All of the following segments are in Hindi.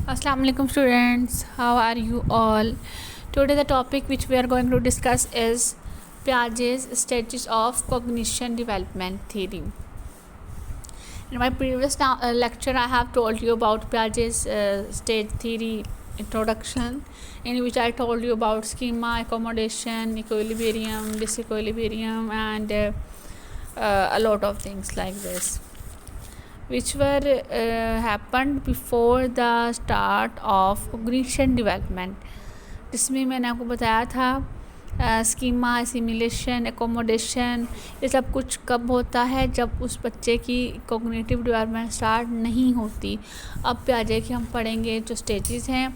Assalamu alaikum students, how are you all? Today the topic which we are going to discuss is Piaget's stages of cognition development theory. In my previous lecture I have told you about Piaget's stage theory introduction, in which I told you about schema, accommodation, equilibrium, disequilibrium and a lot of things like this, which were happened before the start of cognition development. जिसमें मैंने आपको बताया था स्कीमा, सिमुलेशन, एकोमोडेशन, ये सब कुछ कब होता है, जब उस बच्चे की कॉग्निटिव डेवलपमेंट स्टार्ट नहीं होती. अब पियाजे की हम पढ़ेंगे जो स्टेजेस हैं.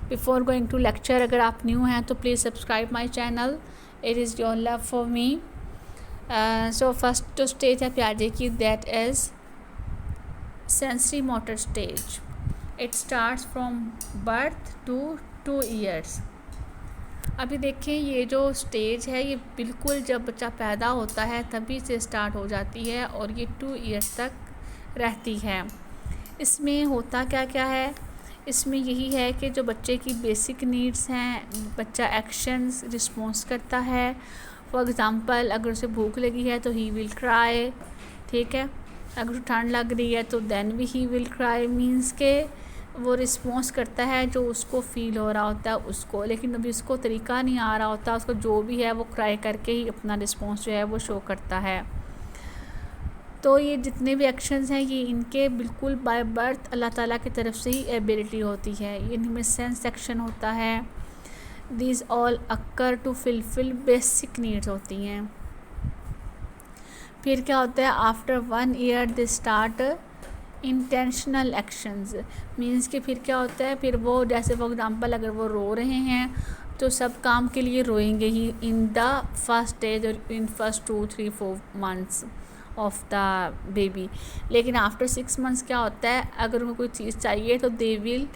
बिफोर गोइंग टू लेक्चर, अगर आप न्यू हैं तो please subscribe my channel. It is your love for me. So first जो स्टेज है पियाजे की, that is sensory motor stage. It starts from birth to 2 years. अभी देखें, ये जो स्टेज है ये बिल्कुल जब बच्चा पैदा होता है तभी से स्टार्ट हो जाती है और ये 2 ईयर्स तक रहती है. इसमें होता क्या क्या है, इसमें यही है कि जो बच्चे की बेसिक नीड्स हैं, बच्चा एक्शंस रिस्पॉन्स करता है. फॉर एग्ज़ाम्पल, अगर उसे भूख लगी है तो ही विल क्राई, ठीक है. अगर ठंड लग रही है तो देन भी ही विल क्राई, मीन्स के वो रिस्पॉन्स करता है जो उसको फ़ील हो रहा होता है उसको, लेकिन अभी उसको तरीका नहीं आ रहा होता, उसको जो भी है वो क्राई करके ही अपना रिस्पॉन्स जो है वो शो करता है. तो ये जितने भी एक्शंस हैं ये इनके बिल्कुल बाय बर्थ अल्लाह ताला की तरफ से ही एबिलिटी होती है. इनमें सेंस एक्शन होता है. These all occur to fulfil basic needs होती हैं. फिर क्या होता है, after 1 year they start intentional actions, means कि फिर क्या होता है, फिर वो जैसे फॉर एग्ज़ाम्पल अगर वो रो रहे हैं तो सब काम के लिए रोएंगे ही इन द फर्स्ट स्टेज और in first 2, 3, 4 months of the baby. लेकिन आफ्टर 6 मंथ्स क्या होता है, अगर उनको कोई चीज़ चाहिए तो they will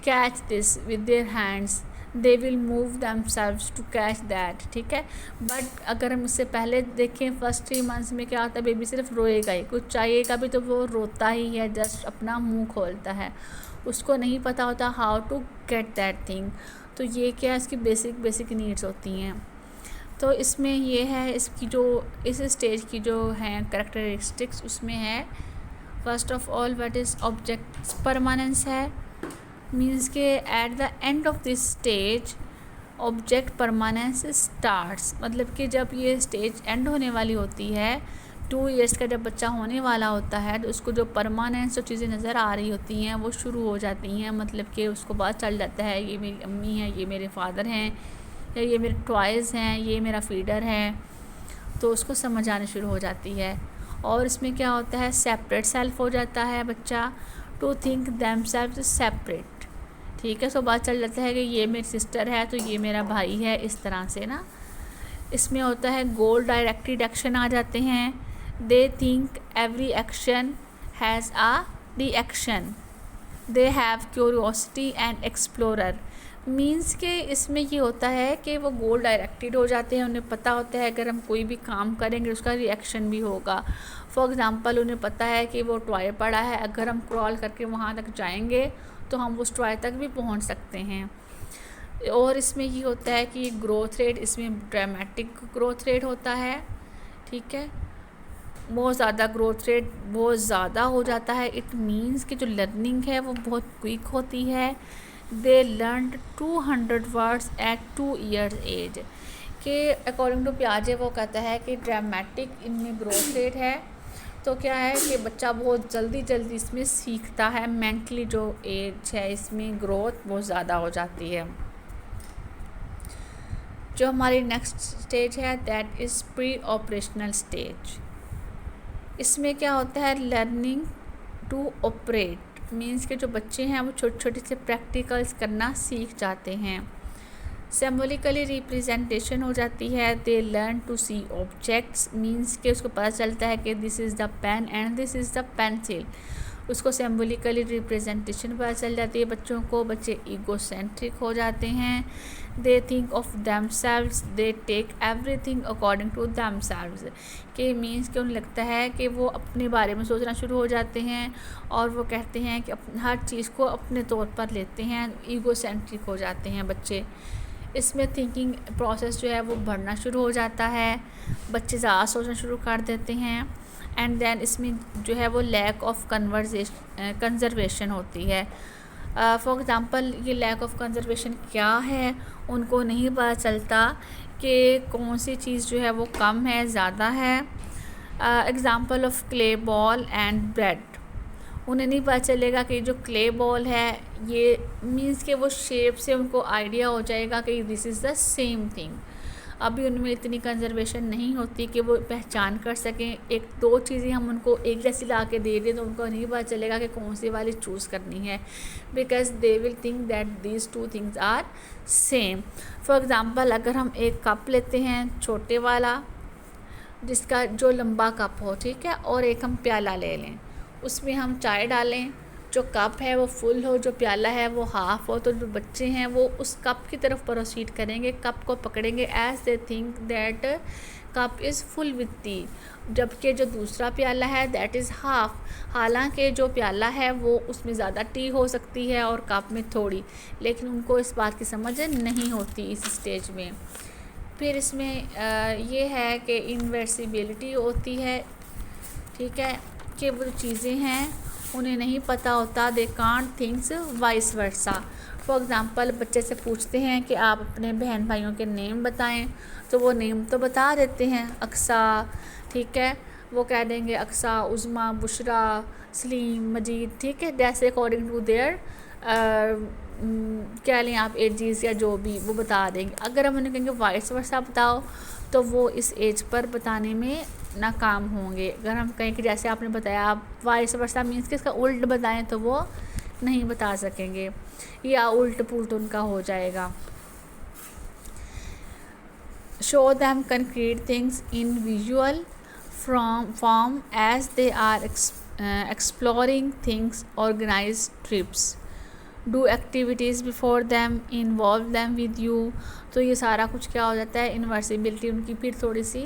catch this with their hands, they will move themselves to catch that, ठीक है. बट अगर हम इससे पहले देखें, फर्स्ट 3 मंथ्स में क्या होता है, बेबी सिर्फ रोएगा ही, कुछ चाहिएगा भी तो वो रोता ही है, जस्ट अपना मुंह खोलता है, उसको नहीं पता होता how to get that thing. तो ये क्या है, इसकी बेसिक नीड्स होती हैं. तो इसमें ये है इसकी जो इस स्टेज की जो हैं कैरेक्टरिस्टिक्स, उसमें है first of all what is object permanence है. मीन्स के at the end of this stage object permanence starts, मतलब कि जब ये स्टेज एंड होने वाली होती है, 2 ईयर्स का जब बच्चा होने वाला होता है तो उसको जो परमानेंस जो चीज़ें नज़र आ रही होती हैं वो शुरू हो जाती हैं. मतलब कि उसको पता चल जाता है ये मेरी अम्मी है, ये मेरे फादर हैं, या ये मेरे टॉयज़ हैं, ये मेरा फीडर है. तो उसको समझ आने शुरू हो जाती है. और इसमें क्या होता है, सेपरेट सेल्फ हो जाता है बच्चा, टू थिंक देमसेल्व्स सेपरेट, ठीक है. सो बात चल जाता है कि ये मेरी सिस्टर है तो ये मेरा भाई है, इस तरह से ना. इसमें होता है गोल डायरेक्टेड एक्शन आ जाते हैं. They think every action has a reaction. They have curiosity and explorer, means के इसमें ये होता है कि वो गोल डायरेक्टेड हो जाते हैं. उन्हें पता होता है अगर हम कोई भी काम करेंगे उसका रिएक्शन भी होगा. फॉर एग्ज़ाम्पल, उन्हें पता है कि वो टॉय पड़ा है, अगर हम क्रॉल करके वहाँ तक जाएंगे तो हम उस टॉय तक भी पहुँच सकते हैं. और इसमें ये होता है कि ग्रोथ रेट, इसमें ड्रामेटिक ग्रोथ रेट होता है, ठीक है. बहुत ज़्यादा ग्रोथ रेट बहुत ज़्यादा हो जाता है. इट मीन्स कि जो लर्निंग है वो बहुत क्विक होती है. They learn 200 words at 2 years age के अकॉर्डिंग टू पियाजे. वो कहता है कि ड्रामेटिक इनमें ग्रोथ रेट है, तो क्या है कि बच्चा बहुत जल्दी इसमें सीखता है. मेंटली जो एज है इसमें ग्रोथ बहुत ज़्यादा हो जाती है. जो हमारी नेक्स्ट स्टेज है that is pre operational stage. इसमें क्या होता है, लर्निंग टू ऑपरेट, मीन्स के जो बच्चे हैं वो छोटे से प्रैक्टिकल्स करना सीख जाते हैं. सिम्बॉलिकली रिप्रेजेंटेशन हो जाती है. They learn to see objects, means के उसको पता चलता है कि this is the pen and this is the pencil. उसको सिम्बॉलिकली रिप्रेजेंटेशन पता चल जाती है बच्चों को. बच्चे ईगोसेंट्रिक हो जाते हैं. They think of themselves, they take everything according to themselves, कि मीन्स कि उन्हें लगता है कि वो अपने बारे में सोचना शुरू हो जाते हैं और वो कहते हैं कि हर चीज़ को अपने तौर पर लेते हैं, ईगोसेंट्रिक हो जाते हैं बच्चे। इसमें थिंकिंग प्रोसेस जो है वो बढ़ना शुरू हो जाता है, बच्चे ज़्यादा सोचना शुरू कर देते हैं। एंड देन इसमें जो है वो लैक ऑफ कंजर्वेशन होती है। फॉर एग्ज़ाम्पल ये लैक ऑफ कंजर्वेशन क्या है, उनको नहीं पता चलता कि कौन सी चीज़ जो है वो कम है, ज़्यादा है। Example of clay ball and bread, उन्हें नहीं पता चलेगा कि जो क्ले बॉल है ये मीन्स कि वो शेप से उनको आइडिया हो जाएगा कि this is the same thing. अभी उनमें इतनी कंजर्वेशन नहीं होती कि वो पहचान कर सकें। एक दो चीज़ें हम उनको एक जैसी ला के दे दें तो उनको नहीं पता चलेगा कि कौन सी वाली चूज़ करनी है, because they will think that these two things are same. For example अगर हम एक कप लेते हैं छोटे वाला जिसका जो लंबा कप हो, ठीक है, और एक हम प्याला ले लें, उसमें हम चाय डालें, जो कप है वो फुल हो, जो प्याला है वो हाफ़ हो, तो जो बच्चे हैं वो उस कप की तरफ प्रोसीड करेंगे, कप को पकड़ेंगे as they think that cup is full with tea, जबकि जो दूसरा प्याला है दैट इज़ हाफ़, हालांकि जो प्याला है वो उसमें ज़्यादा टी हो सकती है और कप में थोड़ी, लेकिन उनको इस बात की समझ नहीं होती इस स्टेज में। फिर इसमें ये है कि इन्वर्सिबिलिटी होती है, ठीक है, कि वो चीज़ें हैं उन्हें नहीं पता होता, they can't thinks vice versa. For example बच्चे से पूछते हैं कि आप अपने बहन भाइयों के नेम बताएं, तो वो नेम तो बता देते हैं, अक्सा, ठीक है, वो कह देंगे अक्सा, उज़मा, बुशरा, सलीम, मजीद, ठीक है, जैसे अकॉर्डिंग टू देयर क्या लें आप एजीज़ या जो भी वो बता देंगे। अगर हम उन्हें कहेंगे वाइस वर्सा बताओ तो वो इस एज पर बताने में नाकाम होंगे। अगर हम कहें कि जैसे आपने बताया आप वाइस वर्सा मीन्स कि इसका उल्ट बताएं तो वो नहीं बता सकेंगे या उल्ट पुल्ट उनका हो जाएगा। Show them concrete things in visual form as they are exploring things, organise trips, do activities before them, involve them with you. तो ये सारा कुछ क्या हो जाता है, इन्वर्सिबिलिटी उनकी फिर थोड़ी सी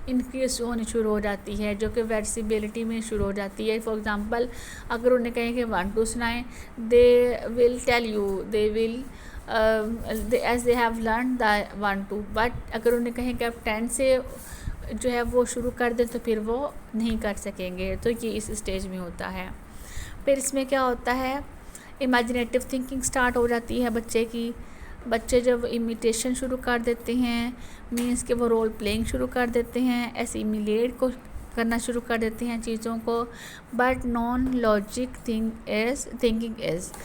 इंक्रीज होनी शुरू हो जाती है, जो कि वर्सिबिलिटी में शुरू हो जाती है। फॉर एग्ज़ाम्पल अगर उन्हें कहें कि 1 2 सुनाएं, they will tell you, they will as they have learn the 1 2, but अगर उन्हें कहें कि आप 10 से जो है वो शुरू कर दें तो फिर वो नहीं कर सकेंगे। तो ये इस स्टेज में होता है। फिर इसमें क्या होता है, इमेजिनेटिव थिंकिंग स्टार्ट हो जाती है बच्चे की। बच्चे जब इमिटेशन शुरू कर देते हैं, मीन्स कि वो रोल प्लेइंग शुरू कर देते हैं, एसिमिलेट को करना शुरू कर देते हैं चीज़ों को, but non logic thinking is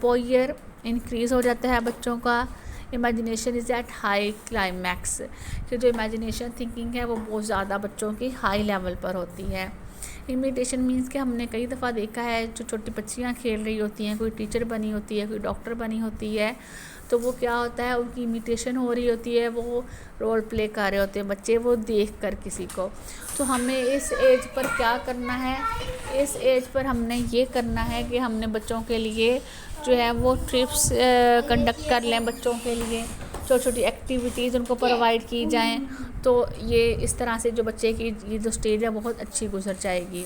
power increase हो जाता है बच्चों का। Imagination is at high climax, कि जो इमेजिनेशन थिंकिंग है वो बहुत ज़्यादा बच्चों की हाई लेवल पर होती है। इमिटेशन मीन्स कि हमने कई दफ़ा देखा है जो छोटी बच्चियाँ खेल रही होती हैं, कोई टीचर बनी होती है, कोई डॉक्टर बनी होती है, तो वो क्या होता है उनकी इमिटेशन हो रही होती है, वो रोल प्ले कर रहे होते हैं बच्चे वो देख कर किसी को। तो हमें इस एज पर क्या करना है, इस एज पर हमने ये करना है कि हमने बच्चों के लिए जो है वो ट्रिप्स कंडक्ट कर लें, बच्चों के लिए छोटी छोटी एक्टिविटीज़ उनको प्रोवाइड की जाएं, तो ये इस तरह से जो बच्चे की ये जो स्टेज है बहुत अच्छी गुजर जाएगी।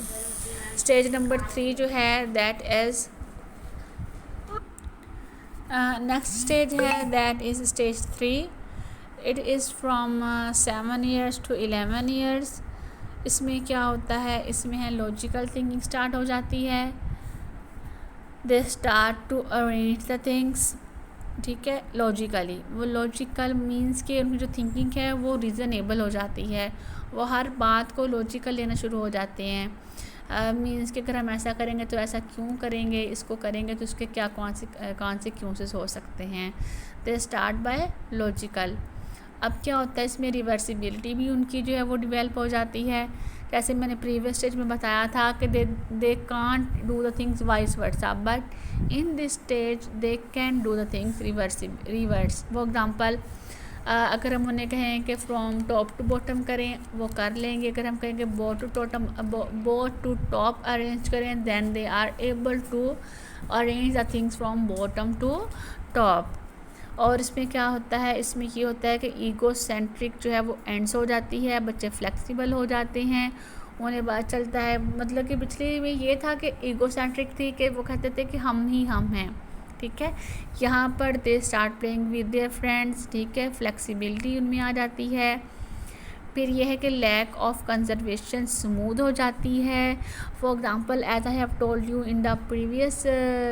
स्टेज नंबर 3 जो है दैट इज़ नेक्स्ट स्टेज है that is stage 3। It is from 7 years to 11 years। इसमें क्या होता है, इसमें है लॉजिकल थिंकिंग स्टार्ट हो जाती है, they start to arrange the things, ठीक है, लॉजिकली। वो लॉजिकल मीन्स कि उनकी जो थिंकिंग है वो रीज़नेबल हो जाती है, वो हर बात को लॉजिकल लेना शुरू हो जाते हैं। मीन्स कि अगर हम ऐसा करेंगे तो ऐसा क्यों करेंगे, इसको करेंगे तो उसके क्या कौन से क्यूसेस हो सकते हैं। They start by logical. अब क्या होता है इसमें रिवर्सिबिलिटी भी उनकी जो है वो डिवेल्प हो जाती है। जैसे मैंने प्रीवियस स्टेज में बताया था कि they can't do the things vice versa, but in this stage they can do the things reverse. For example अगर हम उन्हें कहें कि फ्रॉम टॉप टू बॉटम करें वो कर लेंगे, अगर हम कहेंगे बोट टू टॉप अरेंज करें then they are able to arrange the things from bottom to top. और इसमें क्या होता है, इसमें ये होता है कि ईगो सेंट्रिक जो है वो एंड्स हो जाती है, बच्चे फ्लेक्सिबल हो जाते हैं, उन्हें बात चलता है। मतलब कि पिछले में ये था कि ईगो सेंट्रिक थी कि वो कहते थे कि हम ही हम हैं, ठीक है। यहाँ पर they start playing with their friends, ठीक है, फ्लेक्सिबिलिटी उनमें आ जाती है। फिर यह है कि लैक ऑफ कंजर्वेशन स्मूथ हो जाती है। For example as I have told you in the previous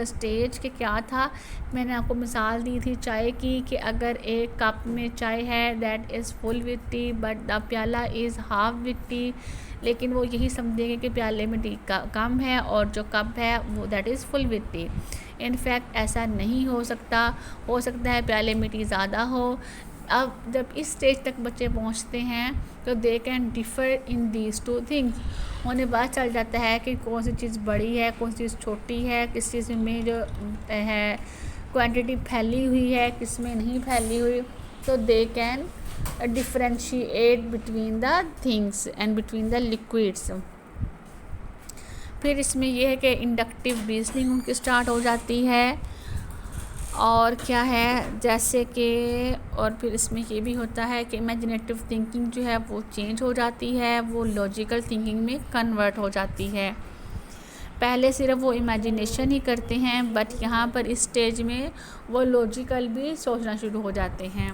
stage के क्या था, मैंने आपको मिसाल दी थी चाय की कि अगर एक कप में चाय है that is full with T but the प्याला इज़ हाफ विथ टी, लेकिन वो यही समझेंगे कि प्याले में टी कम है और जो कप है वो that is full with T. In fact ऐसा नहीं हो सकता है प्याले में टी ज़्यादा हो। अब जब इस स्टेज तक बच्चे पहुंचते हैं तो they can differ in these two things, उन्हें पता चल जाता है कि कौन सी चीज़ बड़ी है, कौन सी चीज़ छोटी है, किस चीज़ में जो है क्वांटिटी फैली हुई है, किस में नहीं फैली हुई। तो they can differentiate between the things and between the liquids. फिर इसमें यह है कि इंडक्टिव रीजनिंग उनकी स्टार्ट हो जाती है, और क्या है जैसे कि, और फिर इसमें ये भी होता है कि इमेजिनेटिव थिंकिंग जो है वो चेंज हो जाती है, वो लॉजिकल थिंकिंग में कन्वर्ट हो जाती है। पहले सिर्फ वो इमेजिनेशन ही करते हैं, बट यहाँ पर इस स्टेज में वो लॉजिकल भी सोचना शुरू हो जाते हैं।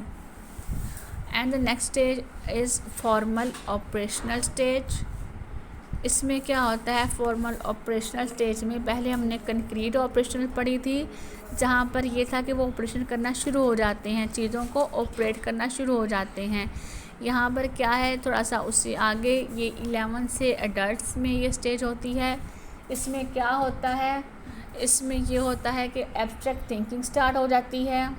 And the next stage is formal operational stage. इसमें क्या होता है, फॉर्मल ऑपरेशनल स्टेज में पहले हमने कंक्रीट ऑपरेशनल पढ़ी थी, जहाँ पर ये था कि वो ऑपरेशन करना शुरू हो जाते हैं, चीज़ों को ऑपरेट करना शुरू हो जाते हैं। यहाँ पर क्या है, थोड़ा सा उससे आगे ये 11 से एडल्ट्स में ये स्टेज होती है। इसमें क्या होता है, इसमें ये होता है कि एब्स्ट्रैक्ट थिंकिंग स्टार्ट हो जाती है,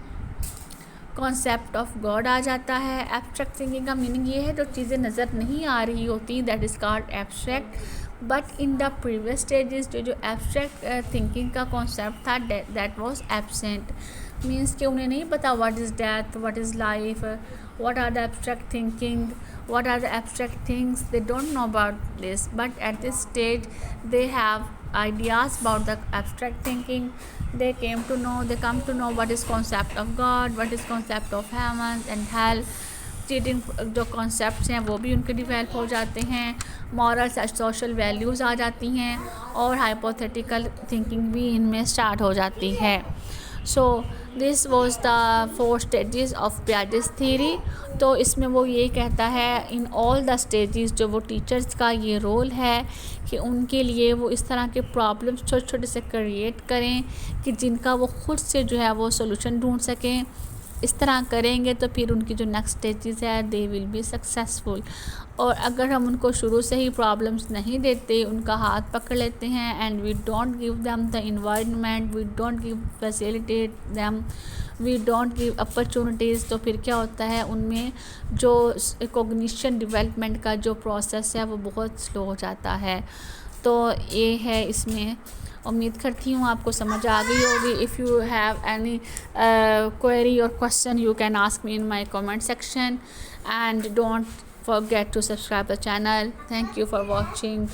कॉन्सेप्ट ऑफ गॉड आ जाता है। एब्स्ट्रैक्ट थिंकिंग का मीनिंग ये है जो चीज़ें नज़र नहीं आ रही होती, that is called abstract. But in the previous stages जो एब्स्ट्रैक्ट थिंकिंग का कॉन्सेप्ट था दैट वाज एब्सेंट, मीन्स कि उन्हें नहीं पता what is death, what is life, what are the abstract thinking, what are the abstract things, they don't know about this, but at this stage they have ideas about the abstract thinking. They come to know what is concept of God, what is concept of heaven and hell. Cheating जो कॉन्सेप्ट्स हैं वो भी उनके डिवेल्प हो जाते हैं, मॉरल्स सोशल वैल्यूज़ आ जाती हैं, और हाइपोथेटिकल थिंकिंग भी इनमें स्टार्ट हो जाती है। So this was the 4 stages of Piaget's theory. तो इसमें वो ये कहता है इन ऑल द स्टेजेस जो वो टीचर्स का ये रोल है कि उनके लिए वो इस तरह के प्रॉब्लम्स छोटे छोटे से क्रिएट करें कि जिनका वो खुद से जो है वो सोल्यूशन ढूंढ सकें। इस तरह करेंगे तो फिर उनकी जो नेक्स्ट स्टेजेस है दे विल बी सक्सेसफुल। और अगर हम उनको शुरू से ही प्रॉब्लम्स नहीं देते, उनका हाथ पकड़ लेते हैं and we don't give them the environment, we don't give facilitate them, we don't give opportunities, तो फिर क्या होता है उनमें जो कॉग्निशन डेवलपमेंट का जो प्रोसेस है वो बहुत स्लो हो जाता है। तो ये है इसमें। उम्मीद करती हूँ आपको समझ आ गई होगी। If you have any query और question you can ask me in my comment section and don't forget to subscribe the channel. Thank you for watching.